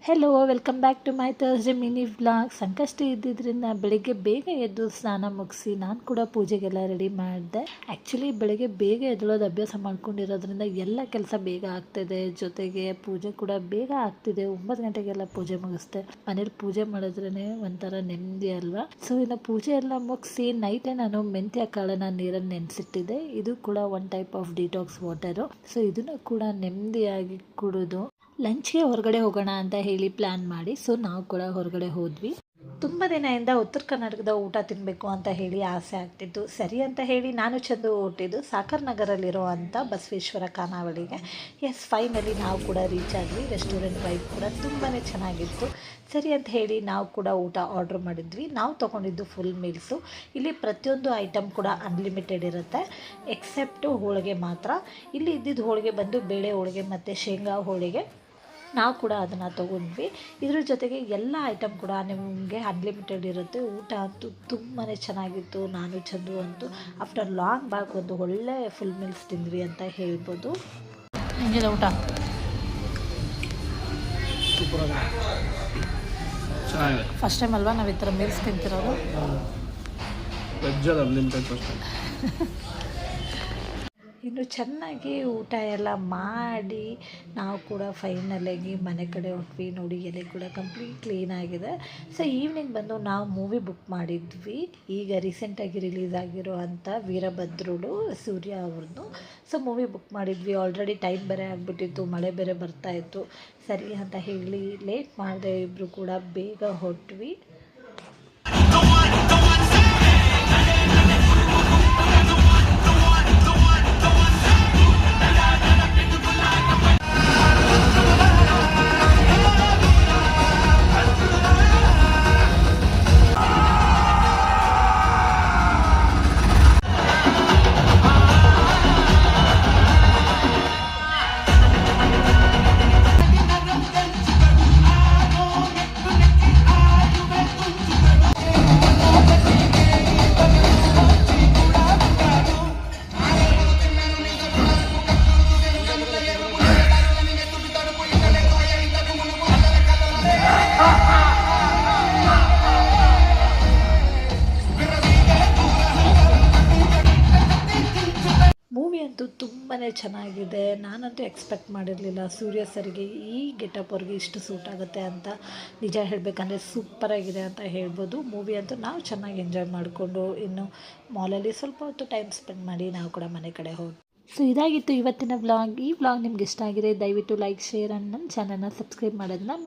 Hello welcome back to my Thursday mini vlog. ಸಂಕಷ್ಟ ಇದ್ದಿದ್ದರಿಂದ ಬೆಳಿಗ್ಗೆ ಬೇಗ ಎದ್ದು ಸ್ನಾನ ಮುಗಿಸಿ ನಾನು ಕೂಡ ಪೂಜೆಗೆಲ್ಲ ರೆಡಿ ಮಾಡಿದೆ. ಆ್ಯಕ್ಚುಲಿ ಬೆಳಿಗ್ಗೆ ಬೇಗ ಎದ್ದಳೋದು ಅಭ್ಯಾಸ ಮಾಡ್ಕೊಂಡಿರೋದ್ರಿಂದ ಎಲ್ಲ ಕೆಲಸ ಬೇಗ ಆಗ್ತಿದೆ, ಜೊತೆಗೆ ಪೂಜೆ ಕೂಡ ಬೇಗ ಆಗ್ತಿದೆ. 9 ಗಂಟೆಗೆಲ್ಲ ಪೂಜೆ ಮುಗಿಸ್ದೆ. ಮನೇಲಿ ಪೂಜೆ ಮಾಡಿದ್ರೇ ಒಂಥರ ನೆಮ್ಮದಿ ಅಲ್ವಾ. ಸೊ ಇನ್ನು ಪೂಜೆ ಎಲ್ಲ ಮುಗಿಸಿ ನೈಟೇ ನಾನು ಮೆಂತ್ಯ ಕಾಳನ್ನ ನೀರಲ್ಲಿ ನೆನೆಸಿಟ್ಟಿದ್ದೆ. ಇದು ಕೂಡ one type of detox water. So ಇದನ್ನು ಕೂಡ ನೆಮ್ಮದಿಯಾಗಿ ಕುಡಿದು ಲಂಚ್ಗೆ ಹೊರಗಡೆ ಹೋಗೋಣ ಅಂತ ಹೇಳಿ ಪ್ಲ್ಯಾನ್ ಮಾಡಿ ನಾವು ಕೂಡ ಹೊರಗಡೆ ಹೋದ್ವಿ. ತುಂಬ ದಿನದಿಂದ ಉತ್ತರ ಕರ್ನಾಟಕದ ಊಟ ತಿನ್ನಬೇಕು ಅಂತ ಹೇಳಿ ಆಸೆ ಆಗ್ತಿತ್ತು. ಸರಿ ಅಂತ ಹೇಳಿ ನಾನು ಚಂದು ಹೊರಟಿದ್ದು ಸಾಕರ್ ನಗರಲ್ಲಿರೋ ಅಂಥ ಬಸವೇಶ್ವರ ಖಾನಾವಳಿಗೆ. ಫೈನಲಿ ನಾವು ಕೂಡ ರೀಚ್ ಆದ್ವಿ. ರೆಸ್ಟೋರೆಂಟ್ ವೈಬ್ ಕೂಡ ತುಂಬಾ ಚೆನ್ನಾಗಿತ್ತು. ಸರಿ ಅಂತ ಹೇಳಿ ನಾವು ಕೂಡ ಊಟ ಆರ್ಡ್ರ್ ಮಾಡಿದ್ವಿ. ನಾವು ತೊಗೊಂಡಿದ್ದು ಫುಲ್ ಮೀಲ್ಸು. ಇಲ್ಲಿ ಪ್ರತಿಯೊಂದು ಐಟಮ್ ಕೂಡ ಅನ್ಲಿಮಿಟೆಡ್ ಇರುತ್ತೆ, ಎಕ್ಸೆಪ್ಟು ಹೋಳಿಗೆ ಮಾತ್ರ. ಇಲ್ಲಿ ಇದ್ದಿದ್ದು ಹೋಳಿಗೆ ಬಂದು ಬೇಳೆ ಹೋಳಿಗೆ ಮತ್ತು ಶೇಂಗಾ ಹೋಳಿಗೆ. ನಾವು ಕೂಡ ಅದನ್ನು ತೊಗೊಂಡ್ವಿ. ಇದ್ರ ಜೊತೆಗೆ ಎಲ್ಲ ಐಟಮ್ ಕೂಡ ನಿಮಗೆ ಅನ್ಲಿಮಿಟೆಡ್ ಇರುತ್ತೆ. ಊಟ ಅಂತೂ ತುಂಬಾ ಚೆನ್ನಾಗಿತ್ತು. ನಾನು ಚಂದು ಅಂತೂ ಆಫ್ಟರ್ ಲಾಂಗ್ ಬ್ಯಾಕ್ ಒಂದು ಒಳ್ಳೆ ಫುಲ್ ಮೀಲ್ಸ್ ತಿಂದ್ವಿ ಅಂತ ಹೇಳ್ಬೋದು. ಹೆಂಗಿದೆ ಊಟ? ಫಸ್ಟ್ ಟೈಮ್ ಅಲ್ವಾ ನಾವು ಈ ಥರ ಮೀಲ್ಸ್ ತಿಂತಿರೋದು. ಇನ್ನು ಚೆನ್ನಾಗಿ ಊಟ ಎಲ್ಲ ಮಾಡಿ ನಾವು ಕೂಡ ಫೈನಲಾಗಿ ಮನೆ ಕಡೆ ಹೊಟ್ವಿ. ನೋಡಿ ಎಲೆ ಕೂಡ ಕಂಪ್ಲೀಟ್ ಕ್ಲೀನಾಗಿದೆ. ಸೊ ಈವ್ನಿಂಗ್ ಬಂದು ನಾವು ಮೂವಿ ಬುಕ್ ಮಾಡಿದ್ವಿ. ಈಗ ರೀಸೆಂಟಾಗಿ ರಿಲೀಸ್ ಆಗಿರೋ ಅಂಥ ವೀರಭದ್ರುಡು ಸೂರ್ಯ ಅವ್ರದ್ದು. ಸೊ ಮೂವಿ ಬುಕ್ ಮಾಡಿದ್ವಿ. ಆಲ್ರೆಡಿ ಟೈಮ್ ಬೇರೆ ಆಗಿಬಿಟ್ಟಿತ್ತು, ಮಳೆ ಬೇರೆ ಬರ್ತಾಯಿತ್ತು. ಸರಿ ಅಂತ ಹೇಳಿ ಲೇಟ್ ಮಾಡಿದೆ. ಇಬ್ಬರು ಕೂಡ ಬೇಗ ಹೊಟ್ವಿ. ಮೂವಿ ಅಂತೂ ತುಂಬಾ ಚೆನ್ನಾಗಿದೆ. ನಾನಂತೂ ಎಕ್ಸ್ಪೆಕ್ಟ್ ಮಾಡಿರಲಿಲ್ಲ ಸೂರ್ಯ ಸರ್ಗೆ ಈ ಗೆಟಪ್ ಅವ್ರಿಗೆ ಇಷ್ಟು ಸೂಟ್ ಆಗುತ್ತೆ ಅಂತ. ನಿಜ ಹೇಳಬೇಕಂದ್ರೆ ಸೂಪರಾಗಿದೆ ಅಂತ ಹೇಳ್ಬೋದು. ಮೂವಿ ಅಂತೂ ನಾವು ಚೆನ್ನಾಗಿ ಎಂಜಾಯ್ ಮಾಡಿಕೊಂಡು ಇನ್ನು ಮಾಲಲ್ಲಿ ಸ್ವಲ್ಪ ಹೊತ್ತು ಟೈಮ್ ಸ್ಪೆಂಡ್ ಮಾಡಿ ನಾವು ಕೂಡ ಮನೆ ಕಡೆ ಹೋಗಿ. ಸೊ ಇದಾಗಿತ್ತು ಇವತ್ತಿನ ವ್ಲಾಗ್. ಈ ವ್ಲಾಗ್ ನಿಮ್ಗೆ ಇಷ್ಟ ಆಗಿದೆ ದಯವಿಟ್ಟು ಲೈಕ್, ಶೇರ್ ಆ್ಯಂಡ್ ನನ್ನ ಚಾನಲ್ನ ಸಬ್ಸ್ಕ್ರೈಬ್ ಮಾಡೋದನ್ನ